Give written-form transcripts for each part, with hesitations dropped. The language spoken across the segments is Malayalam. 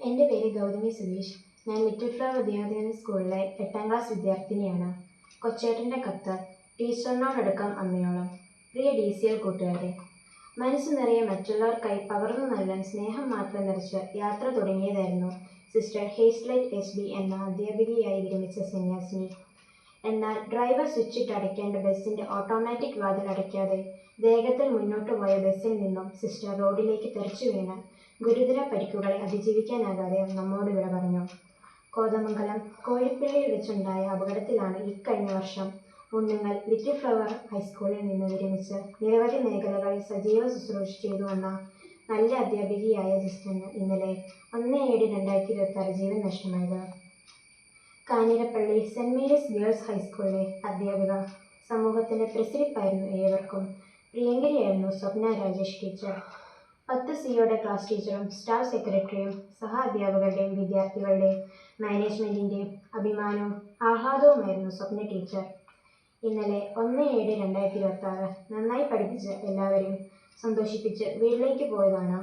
എൻ്റെ പേര് ഗൗതമി സുരേഷ്. ഞാൻ ലിറ്റിൽ ഫ്ലവർ വിദ്യാർത്ഥിനി സ്കൂളിലെ 8ാം ക്ലാസ് വിദ്യാർത്ഥിനിയാണ്. കൊച്ചേട്ടൻ്റെ കത്ത് ടീച്ചറിനോടടുക്കം അമ്മയോളം. പ്രിയ DCL കൂട്ടുകാരെ, മനസ്സ് നിറയെ മറ്റുള്ളവർക്കായി പകർന്നു നൽകാൻ സ്നേഹം മാത്രം നിറച്ച് യാത്ര തുടങ്ങിയതായിരുന്നു സിസ്റ്റർ ഹേസ്ലൈറ്റ് SB എന്ന അധ്യാപികയായി വിരമിച്ച സന്യാസിനി. എന്നാൽ ഡ്രൈവർ സ്വിച്ചിട്ട് അടയ്ക്കേണ്ട ബസ്സിൻ്റെ ഓട്ടോമാറ്റിക് വാതിൽ അടയ്ക്കാതെ വേഗത്തിൽ മുന്നോട്ട് പോയ ബസ്സിൽ നിന്നും സിസ്റ്റർ റോഡിലേക്ക് തെറിച്ചു വീണ് ഗുരുതര പരിക്കുകളെ അതിജീവിക്കാനാകാതെ നമ്മോട് വിട പറഞ്ഞു. കോതമംഗലം കോഴിപ്പള്ളിയിൽ വെച്ചുണ്ടായ അപകടത്തിലാണ് ഇക്കഴിഞ്ഞ വർഷം ഉണ്ണുങ്ങൽ ലിറ്റിൽ ഫ്ലവർ ഹൈസ്കൂളിൽ നിന്ന് വിരമിച്ച് നിരവധി മേഖലകളിൽ സജീവ ശുശ്രൂഷ ചെയ്തു വന്ന നല്ല അധ്യാപികയായ സിസ്റ്ററിന് ഇന്നലെ 1/7/2026 ജീവൻ നഷ്ടമായത്. കാഞ്ഞിരപ്പള്ളി സെന്റ് മേരീസ് ഗേൾസ് ഹൈസ്കൂളിലെ അധ്യാപിക. സമൂഹത്തിൻ്റെ പ്രസരിപ്പായിരുന്നു ഏവർക്കും. പ്രിയങ്കരിയായിരുന്നു സ്വപ്ന രാജേഷ് ടീച്ചർ. 10Cയുടെ ക്ലാസ് ടീച്ചറും സ്റ്റാഫ് സെക്രട്ടറിയും സഹ അധ്യാപകരുടെയും വിദ്യാർത്ഥികളുടെയും മാനേജ്മെൻറ്റിൻ്റെയും അഭിമാനവും ആഹ്ലാദവുമായിരുന്നു സ്വപ്ന ടീച്ചർ. ഇന്നലെ 1/7/2026 നന്നായി പഠിപ്പിച്ച് എല്ലാവരെയും സന്തോഷിപ്പിച്ച് വീട്ടിലേക്ക് പോയതാണ്.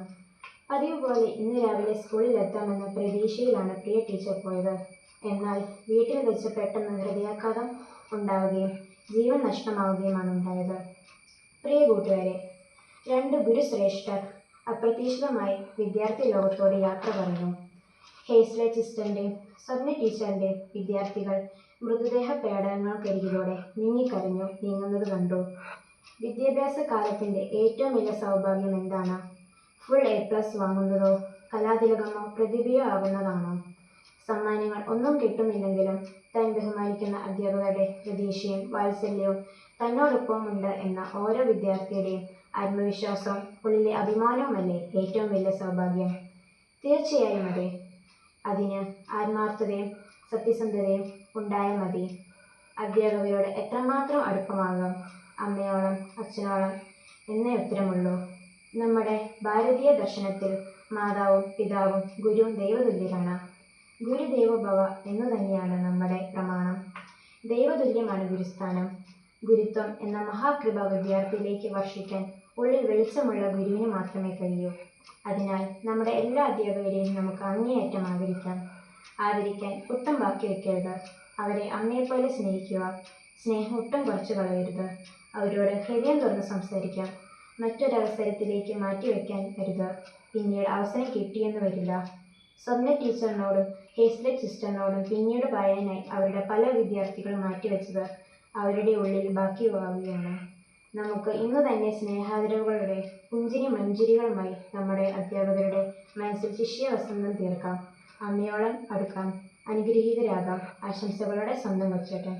പതിവ് പോലെ ഇന്ന് രാവിലെ സ്കൂളിലെത്താമെന്ന പ്രതീക്ഷയിലാണ് പ്രിയ ടീച്ചർ പോയത്. എന്നാൽ വീട്ടിൽ വെച്ച് പെട്ടെന്ന് ഹൃദയാഘാതം ഉണ്ടാവുകയും ജീവൻ നഷ്ടമാവുകയുമാണ് ഉണ്ടായത്. പ്രിയ കൂട്ടുകാരെ, 2 ഗുരുശ്രേഷ്ഠർ അപ്രതീക്ഷിതമായി വിദ്യാർത്ഥി ലോകത്തോട് യാത്ര പറഞ്ഞു. ഹേസ്ലൈറ്റ് സിസ്റ്ററിൻ്റെയും സ്വപ്ന ടീച്ചറിൻ്റെയും വിദ്യാർത്ഥികൾ മൃതദേഹ പേടകങ്ങൾക്കരികിലൂടെ നീങ്ങിക്കരഞ്ഞു നീങ്ങുന്നത് കണ്ടു. വിദ്യാഭ്യാസ കാലത്തിൻ്റെ ഏറ്റവും വലിയ സൗഭാഗ്യം എന്താണ്? Full A+ വാങ്ങുന്നതോ കലാതിലകമോ പ്രതിഭയോ ആകുന്നതാണോ? സമ്മാനങ്ങൾ ഒന്നും കിട്ടുന്നില്ലെങ്കിലും താൻ ബഹുമാനിക്കുന്ന അധ്യാപകരുടെ പ്രതീക്ഷയും വാത്സല്യവും തന്നോടൊപ്പമുണ്ട് എന്ന ഓരോ വിദ്യാർത്ഥിയുടെയും ആത്മവിശ്വാസവും ഉള്ളിലെ അഭിമാനവുമല്ലേ ഏറ്റവും വലിയ സൗഭാഗ്യം? തീർച്ചയായും അതെ. അതിന് ആത്മാർത്ഥതയും സത്യസന്ധതയും ഉണ്ടായാൽ മതി. അധ്യാപകരോട് എത്രമാത്രം അടുപ്പമാകാം? അമ്മയോളം, അച്ഛനോളം എന്നേ ഉത്തരമുള്ളൂ. നമ്മുടെ ഭാരതീയ ദർശനത്തിൽ മാതാവും പിതാവും ഗുരുവും ദൈവതുല്യരാണ്. ഗുരുദേവോ ഭവ എന്നു തന്നെയാണ് നമ്മുടെ പ്രമാണം. ദൈവതുല്യമാണ് ഗുരുസ്ഥാനം. ഗുരുത്വം എന്ന മഹാകൃപ വിദ്യാർത്ഥിയിലേക്ക് വർഷിക്കാൻ ഉള്ളിൽ വെളിച്ചമുള്ള ഗുരുവിന് മാത്രമേ കഴിയൂ. അതിനാൽ നമ്മുടെ എല്ലാ അധ്യാപകരെയും നമുക്ക് അങ്ങേയറ്റം ആദരിക്കാൻ ഒട്ടും ബാക്കി വയ്ക്കരുത്. അവരെ അമ്മയെപ്പോലെ സ്നേഹിക്കുക. സ്നേഹം ഒട്ടും കുറച്ചു കളയരുത്. അവരോട് ഹൃദയം തുറന്ന് സംസാരിക്കാം. മറ്റൊരവസരത്തിലേക്ക് മാറ്റിവെക്കാൻ അരുത്. പിന്നീട് അവസരം കിട്ടിയെന്ന് വരില്ല. സ്വപ്ന ടീച്ചറിനോടും ഹേസ്ലൈറ്റ് സിസ്റ്ററിനോടും പിന്നീട് പറയാനായി അവരുടെ പല വിദ്യാർത്ഥികളും മാറ്റിവെച്ചത് അവരുടെ ഉള്ളിൽ ബാക്കിയാവുകയാണ്. നമുക്ക് ഇന്നു തന്നെ സ്നേഹാദരവുകളുടെ പുഞ്ചിരി മഞ്ജരികളുമായി നമ്മുടെ അധ്യാപകരുടെ മനസ്സിൽ ശിഷ്യവസന്തം തീർക്കാം. അമ്മയോളം അടുക്കാം. അനുഗ്രഹീതരാകാം. ആശംസകളോടെ സ്വന്തം കൊച്ചേട്ടൻ.